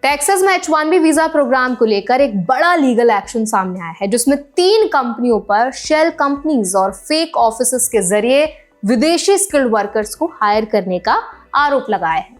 Texas में H-1B visa programme को लेकर एक बड़ा लीगल एक्शन सामने आया है, जिसमें 3 कंपनियों पर शेल कंपनीज और फेक ऑफिसेस के जरिए विदेशी स्किल्ड वर्कर्स को हायर करने का आरोप लगाया है।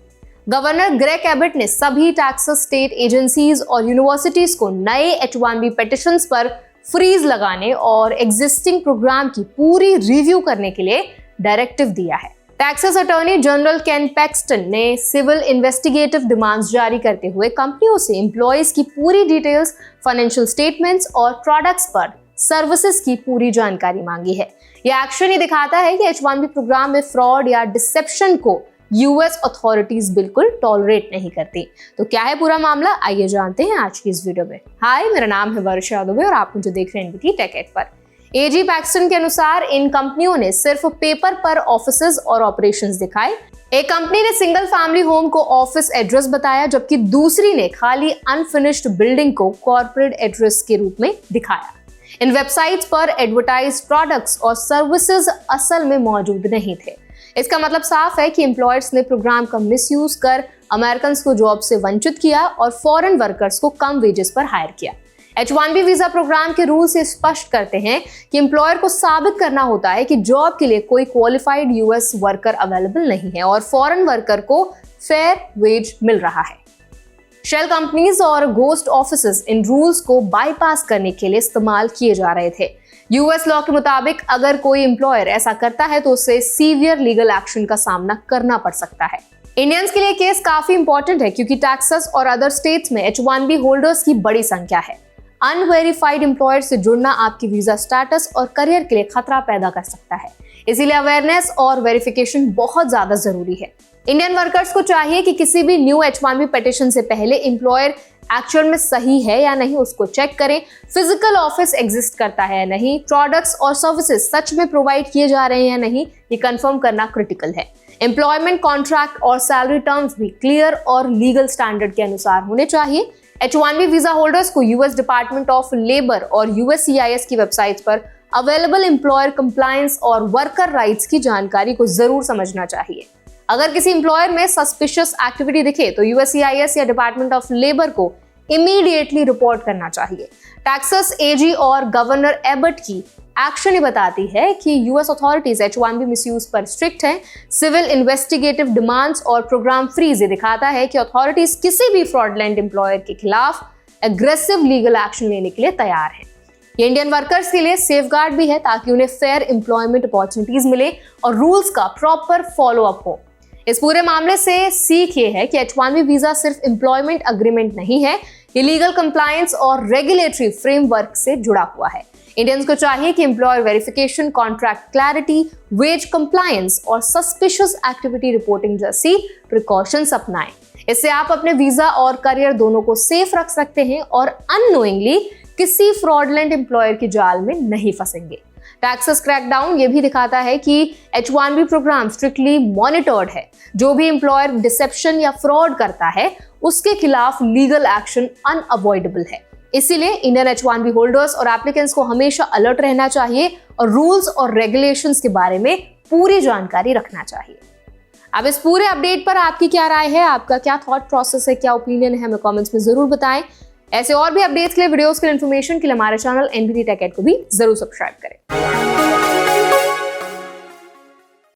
गवर्नर ग्रेग एबट ने सभी टेक्सास स्टेट एजेंसीज और यूनिवर्सिटीज को नए H-1B पिटिशंस पर फ्रीज लगाने और एग्जिस्टिंग प्रोग्राम की पूरी रिव्यू करने के लिए डायरेक्टिव दिया है। टेक्सास अटॉर्नी जनरल केन पैक्सटन ने सिविल इन्वेस्टिगेटिव डिमांड्स जारी करते हुए कंपनियों से एम्प्लॉयज की पूरी डिटेल्स, फाइनेंशियल स्टेटमेंट्स और प्रोडक्ट्स पर सर्विसेज की पूरी जानकारी मांगी है। यह एक्शन ही दिखाता है कि H-1B प्रोग्राम में फ्रॉड या डिसेप्शन को यूएस अथॉरिटीज बिल्कुल टॉलरेट नहीं करती। तो क्या है पूरा मामला, आइए जानते हैं आज की इस वीडियो में। हाय, मेरा नाम है वर्षा दुबे और आप मुझे देख रहे हैं एनबीटी टेक एड पर। एजी पैक्सटन के अनुसार इन कंपनियों ने सिर्फ पेपर पर ऑफिसेज और ऑपरेशंस दिखाए। एक कंपनी ने सिंगल फैमिली होम को ऑफिस एड्रेस बताया, जबकि दूसरी ने खाली अनफिनिश्ड बिल्डिंग को कॉर्पोरेट एड्रेस के रूप में दिखाया। इन वेबसाइट्स पर एडवर्टाइज प्रोडक्ट्स और सर्विसेज असल में मौजूद नहीं थे। इसका मतलब साफ है कि एम्प्लॉयर्स ने प्रोग्राम का मिसयूज कर अमेरिकन को जॉब से वंचित किया और फॉरेन वर्कर्स को कम वेजेस पर हायर किया। H-1B वीजा प्रोग्राम के रूल से स्पष्ट करते हैं कि एम्प्लॉयर को साबित करना होता है कि जॉब के लिए कोई क्वालिफाइड यूएस वर्कर अवेलेबल नहीं है और फॉरेन वर्कर को फेयर वेज मिल रहा है। शेल कंपनीज और घोस्ट ऑफिसेज इन रूल्स को बाईपास करने के लिए इस्तेमाल किए जा रहे थे। यूएस लॉ के मुताबिक अगर कोई एम्प्लॉयर ऐसा करता है तो उसे सीवियर लीगल एक्शन का सामना करना पड़ सकता है। इंडियंस के लिए केस काफी इंपॉर्टेंट है, क्योंकि टेक्सास और अदर स्टेट्स में H-1B होल्डर्स की बड़ी संख्या है। अनवेरिफाइड एम्प्लॉयर से जुड़ना आपकी वीजा स्टेटस और करियर के लिए खतरा पैदा कर सकता है, इसीलिए अवेयरनेस और वेरिफिकेशन बहुत ज्यादा जरूरी है। इंडियन वर्कर्स को चाहिए कि किसी भी न्यू H-1B पिटीशन से पहले एम्प्लॉयर एक्चुअल में सही है या नहीं उसको चेक करें, फिजिकल ऑफिस एग्जिस्ट करता है या नहीं, प्रोडक्ट्स और सर्विसेज सच में प्रोवाइड किए जा रहे हैं या नहीं, ये कंफर्म करना क्रिटिकल है। एम्प्लॉयमेंट कॉन्ट्रैक्ट और सैलरी टर्म्स भी क्लियर और लीगल स्टैंडर्ड के अनुसार होने चाहिए। H-1B वीजा होल्डर्स को यूएस डिपार्टमेंट ऑफ लेबर और USCIS की वेबसाइट्स पर अवेलेबल एम्प्लॉयर कंप्लायंस और वर्कर राइट्स की जानकारी को जरूर समझना चाहिए। अगर किसी एम्प्लॉयर में सस्पिशियस एक्टिविटी दिखे तो USCIS या डिपार्टमेंट ऑफ लेबर को इमीडिएटली रिपोर्ट करना चाहिए। टेक्सास एजी और गवर्नर एबट की एक्शन ही बताती है कि यूएस अथॉरिटीज H-1B मिसयूज पर स्ट्रिक्ट हैं। सिविल इन्वेस्टिगेटिव डिमांड्स और प्रोग्राम फ्रीज ये दिखाता है कि अथॉरिटीज किसी भी फ्रॉडलेंट एम्प्लॉयर के खिलाफ एग्रेसिव लीगल एक्शन लेने के लिए तैयार हैं। ये इंडियन वर्कर्स के लिए सेफगार्ड भी है, ताकि उन्हें फेयर एम्प्लॉयमेंट अपॉर्चुनिटीज मिले और रूल्स का प्रॉपर फॉलो अप हो। इस पूरे मामले से सीख ये है कि H-1B वीजा सिर्फ एम्प्लॉयमेंट अग्रीमेंट नहीं है, ये लीगल कंप्लायंस और रेगुलेटरी फ्रेमवर्क से जुड़ा हुआ है। इंडियंस को चाहिए कि employer verification, contract clarity, wage compliance और सस्पिशियस एक्टिविटी रिपोर्टिंग जैसी प्रिकॉशंस अपनाएं। इससे आप अपने वीजा और करियर दोनों को सेफ रख सकते हैं और अननोइंगली किसी फ्रॉडलेंट एम्प्लॉयर की जाल में नहीं फंसेंगे। टेक्सास क्रैकडाउन ये भी दिखाता है कि H-1B प्रोग्राम स्ट्रिक्टली मॉनिटर्ड है। जो भी एम्प्लॉयर डिसेप्शन या फ्रॉड करता है उसके खिलाफ लीगल एक्शन अनअवॉइडेबल है। इसीलिए इंडियन H-1B होल्डर्स और एप्लीकेंट्स को हमेशा अलर्ट रहना चाहिए और रूल्स और रेगुलेशंस के बारे में पूरी जानकारी रखना चाहिए। अब इस पूरे अपडेट पर आपकी क्या राय है, आपका क्या थॉट प्रोसेस है, क्या ओपिनियन है, हमें कमेंट्स में जरूर बताएं। ऐसे और भी अपडेट्स के लिए, वीडियोस के लिए, इन्फॉर्मेशन के लिए हमारे चैनल एनबीटी टेक एड को भी जरूर सब्सक्राइब करें।